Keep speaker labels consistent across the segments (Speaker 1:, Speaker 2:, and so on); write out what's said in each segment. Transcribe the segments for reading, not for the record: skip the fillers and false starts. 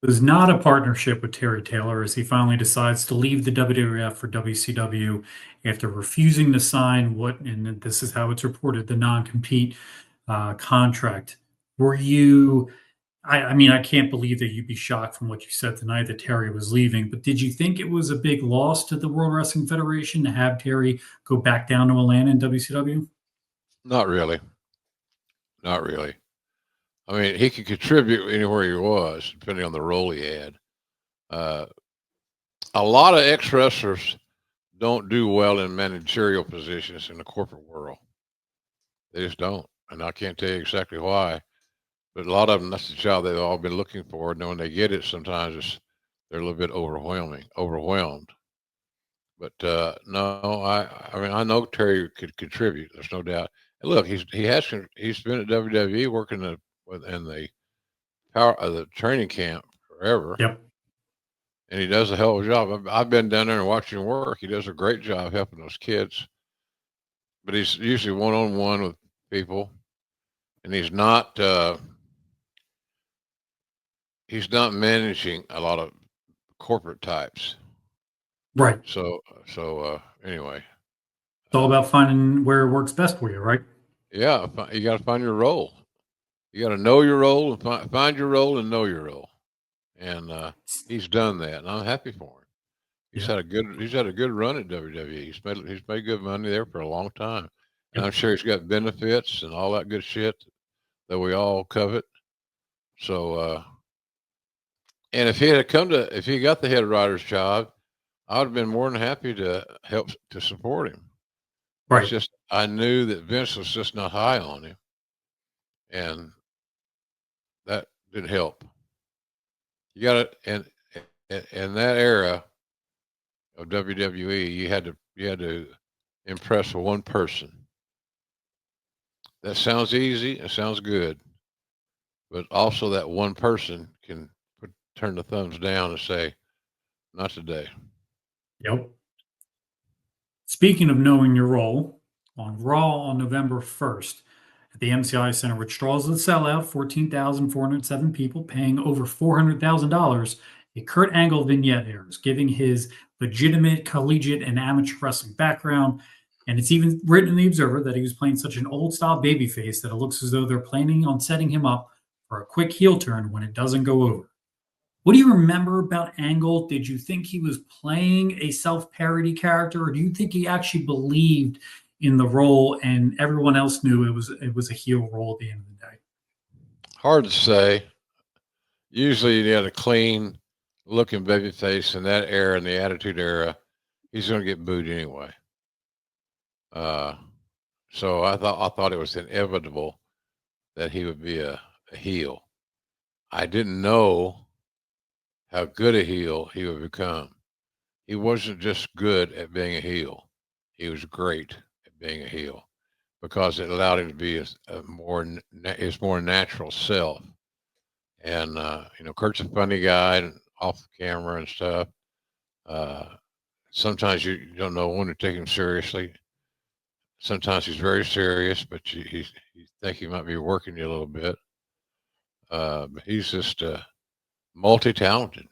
Speaker 1: It was not a partnership with Terry Taylor as he finally decides to leave the WWF for WCW after refusing to sign what, and this is how it's reported, the non-compete contract. Were you, I mean, I can't believe that you'd be shocked from what you said tonight that Terry was leaving, but did you think it was a big loss to the World Wrestling Federation to have Terry go back down to Atlanta in WCW?
Speaker 2: Not really. Not really. I mean, he could contribute anywhere he was, depending on the role he had. Uh, a lot of ex wrestlers don't do well in managerial positions in the corporate world. They just don't, and I can't tell you exactly why. But a lot of them, that's the job they've all been looking for. And then when they get it, sometimes they're a little bit overwhelmed. But no, I mean, I know Terry could contribute. There's no doubt. And look, he's been at WWE working in the power of the training camp forever,
Speaker 1: Yep.
Speaker 2: and he does a hell of a job. I've been down there and watched him work. He does a great job helping those kids. But he's usually one on one with people, and he's not managing a lot of corporate types.
Speaker 1: Right.
Speaker 2: So anyway,
Speaker 1: It's all about finding where it works best for you, right?
Speaker 2: yeah, you got to find your role. You got to know your role and find your role and know your role. And he's done that, and I'm happy for him.
Speaker 1: Yeah.
Speaker 2: He's had a good run at WWE. He's made good money there for a long time, and
Speaker 1: Yep.
Speaker 2: I'm sure he's got benefits and all that good shit that we all covet. So, and if he got the head writer's job, I would have been more than happy to help to support him. It's
Speaker 1: Right.
Speaker 2: just I knew that Vince was just not high on him, and that didn't help. You got it, and in that era of WWE, you had to impress one person. That sounds easy. It sounds good, but also that one person can turn the thumbs down and say, "Not today."
Speaker 1: Yep. Speaking of knowing your role, on Raw on November 1st at the MCI Center, which draws a sellout, 14,407 people paying over $400,000, a Kurt Angle vignette airs, giving his legitimate collegiate and amateur wrestling background. And it's even written in the Observer that he was playing such an old style babyface that it looks as though they're planning on setting him up for a quick heel turn when it doesn't go over. What do you remember about Angle? Did you think he was playing a self-parody character, or do you think he actually believed in the role and everyone else knew it was a heel role at the end of the day?
Speaker 2: Hard to say. Usually, you had a clean looking baby face in that era, in the Attitude Era. He's going to get booed anyway. Uh, so I thought it was inevitable that he would be a heel. I didn't know how good a heel he would become. He wasn't just good at being a heel; he was great at being a heel because it allowed him to be his more natural self. And Kurt's a funny guy and off the camera and stuff. Uh, Sometimes you don't know when to take him seriously. Sometimes he's very serious, but you think he might be working you a little bit. But he's just multi-talented,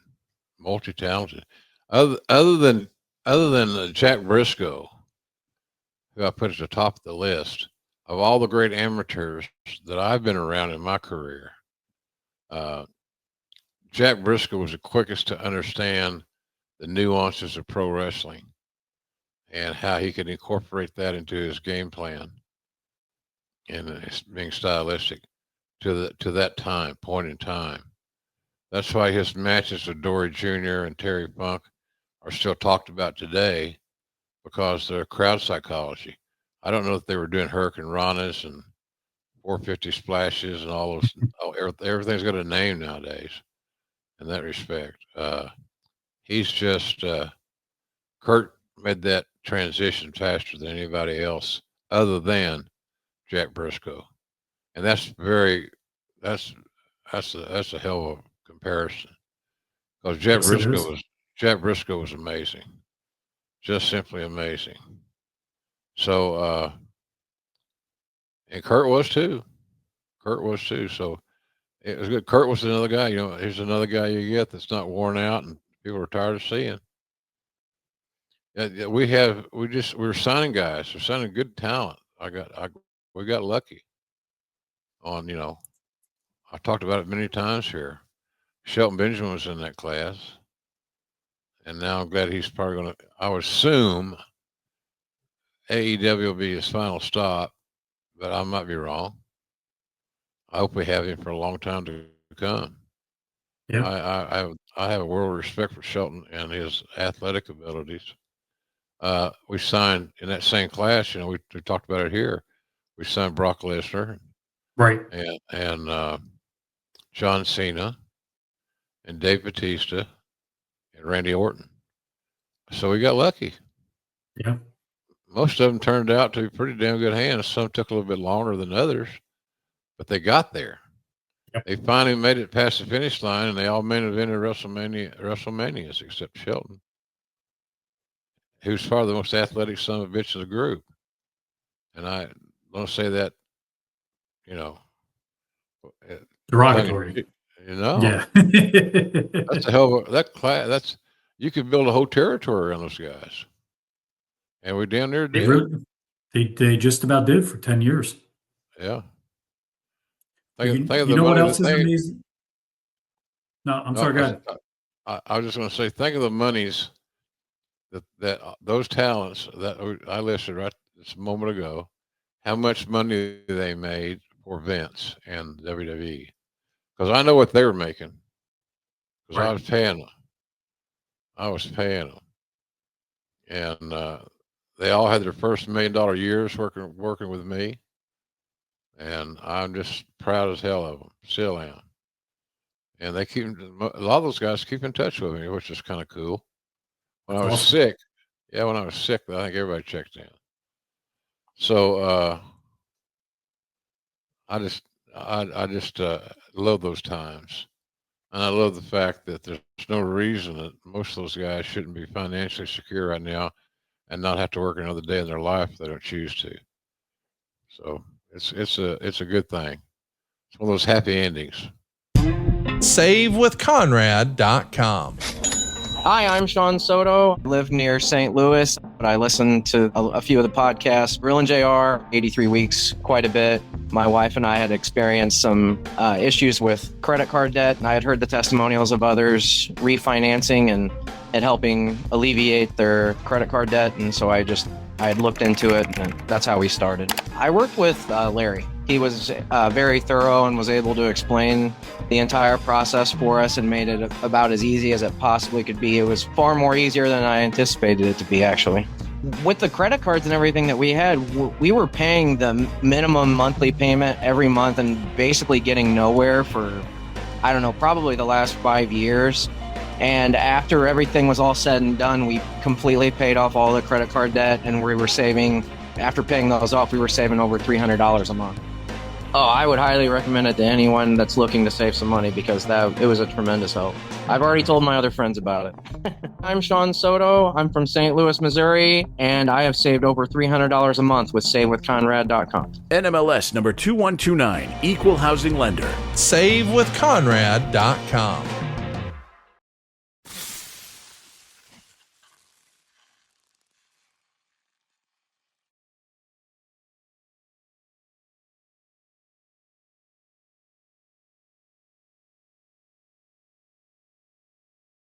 Speaker 2: multi-talented. Other other than other than Jack Briscoe, who I put at the top of the list of all the great amateurs that I've been around in my career, uh, Jack Briscoe was the quickest to understand the nuances of pro wrestling and how he could incorporate that into his game plan and his being stylistic to that point in time. That's why his matches with Dory Jr. and Terry Funk are still talked about today because they're crowd psychology. I don't know if they were doing Hurricane Ranas and 450 splashes and all those. Everything's got a name nowadays in that respect. He's just Kurt made that transition faster than anybody else, other than Jack Briscoe, and that's that's a hell of a comparison because
Speaker 1: Yes, it is.
Speaker 2: Jack Briscoe was amazing, just simply amazing. So and Kurt was too. Kurt was too. So it was good. Kurt was another guy. Here's another guy you get that's not worn out and people are tired of seeing. Yeah, we're signing guys. We're signing good talent. We got lucky on, I talked about it many times here. Shelton Benjamin was in that class, and now I'm glad he's probably going to. I would assume AEW will be his final stop, but I might be wrong. I hope we have him for a long time to come.
Speaker 1: Yeah.
Speaker 2: I have a world of respect for Shelton and his athletic abilities. We signed in that same class. We talked about it here. We signed Brock Lesnar,
Speaker 1: Right.
Speaker 2: and John Cena, and Dave Batista, and Randy Orton. So we got lucky.
Speaker 1: Yeah.
Speaker 2: Most of them turned out to be pretty damn good hands. Some took a little bit longer than others, but they got there. Yep. They finally made it past the finish line, and they all main evented WrestleManias except Shelton, who's probably the most athletic son of a bitch of the group. And I don't say that,
Speaker 1: derogatory.
Speaker 2: Yeah. That's a hell of that class. You could build a whole territory around those guys. And we damn near did.
Speaker 1: They just about did for 10 years.
Speaker 2: Yeah.
Speaker 1: Think what else is amazing? No, I'm sorry, go ahead.
Speaker 2: I was just going to say, think of the monies that those talents that I listed right this moment ago, how much money they made for Vince and WWE. Because I know what they were making. Because right. I was paying them. And they all had their first $1 million years working with me. And I'm just proud as hell of them. Still am. And a lot of those guys keep in touch with me, which is kind of cool. When I was sick, I think everybody checked in. So I just love those times. And I love the fact that there's no reason that most of those guys shouldn't be financially secure right now and not have to work another day in their life if they don't choose to. So it's a good thing. It's one of those happy endings.
Speaker 3: SaveWithConrad.com.
Speaker 4: Hi, I'm Sean Soto. I live near St. Louis, but I listen to a few of the podcasts. Ole JR, 83 Weeks, quite a bit. My wife and I had experienced some issues with credit card debt, and I had heard the testimonials of others refinancing and helping alleviate their credit card debt, and so I had looked into it, and that's how we started. I worked with Larry. He was very thorough and was able to explain the entire process for us and made it about as easy as it possibly could be. It was far more easier than I anticipated it to be, actually. With the credit cards and everything that we had, we were paying the minimum monthly payment every month and basically getting nowhere for, I don't know, probably the last 5 years. And after everything was all said and done, we completely paid off all the credit card debt, and we were saving, after paying those off, we were saving over $300 a month. Oh, I would highly recommend it to anyone that's looking to save some money because it was a tremendous help. I've already told my other friends about it. I'm Sean Soto. I'm from St. Louis, Missouri, and I have saved over $300 a month with SaveWithConrad.com.
Speaker 5: NMLS number 2129, Equal Housing Lender.
Speaker 3: SaveWithConrad.com.